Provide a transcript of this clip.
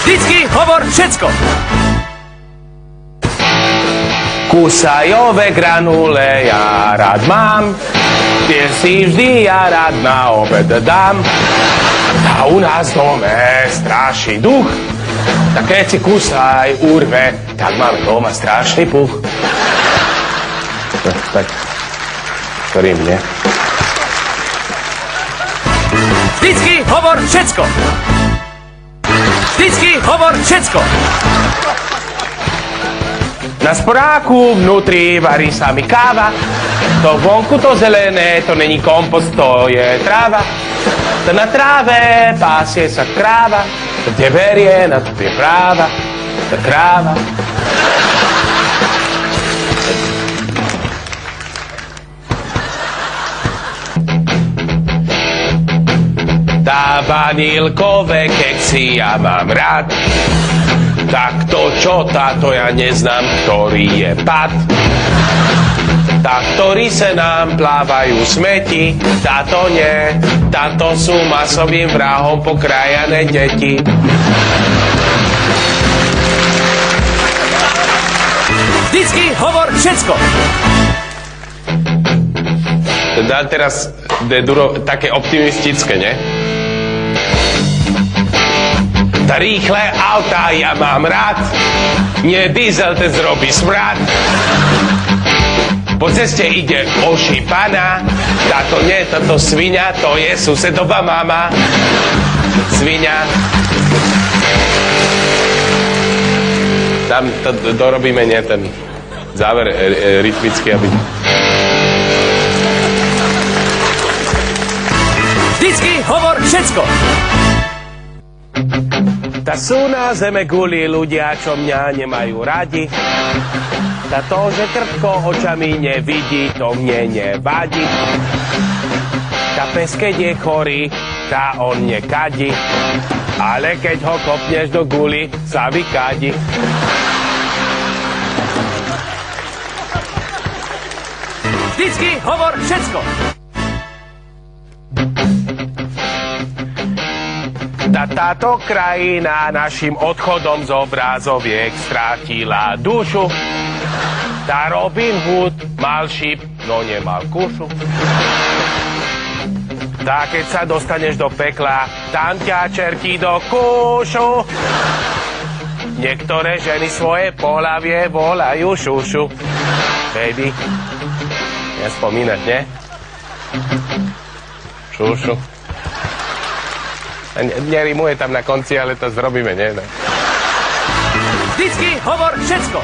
Vždycky hovor všetko. Kusajové granule ja rád mám, tie si vždy ja rád na obed dám. A u nás dome straší duch, tak keď si kusaj urve, tak máme doma strašný puch. Tak, ktorým nie? Vždycky hovor všetko. Vždycky hovor všetko. Na sporáku vnútri varí sa mi káva, to vonku to zelené, to není kompost, to je tráva. To na tráve pásie sa kráva, kde berie, na to je práva, to kráva. Tá vanilkové keksy ja mám rád, tak to čo táto ja neznám, ktorý je pad. Tak ktorý sa nám plávajú smeti, táto nie, táto sú masovým vrahom pokrajané deti. Vždycky hovor všetko. Dá teraz také optimistické, ne? Tá rýchle autá ja mám rád, nie diesel, ten zrobí smrad. Po ceste ide ošípaná, táto nie, táto sviňa, to je susedová mama. Sviňa. Tam to dorobíme, nie, ten záver rytmický, aby... Vždycky hovor všetko. Tá sú na zeme guli ľudia, čo mňa nemajú radi. Tá to, že krtko očami nevidí, to mne nevadí. Tá pes, keď je chorý, tá on nekadí. Ale keď ho kopneš do guli, sa vykadí. Vždycky hovor všetko. Táto krajina našim odchodom z obrazoviek strátila dušu. Tá Robin Hood mal šíp, no nemal kušu. Tá keď sa dostaneš do pekla, tam ťa čertí do kúšu. Niektoré ženy svoje pohlavie volajú šušu. Baby, nespomínať, ne? Šušu. Nerimuje tam na konci, ale to zrobíme, nie? Vždycky hovor všetko.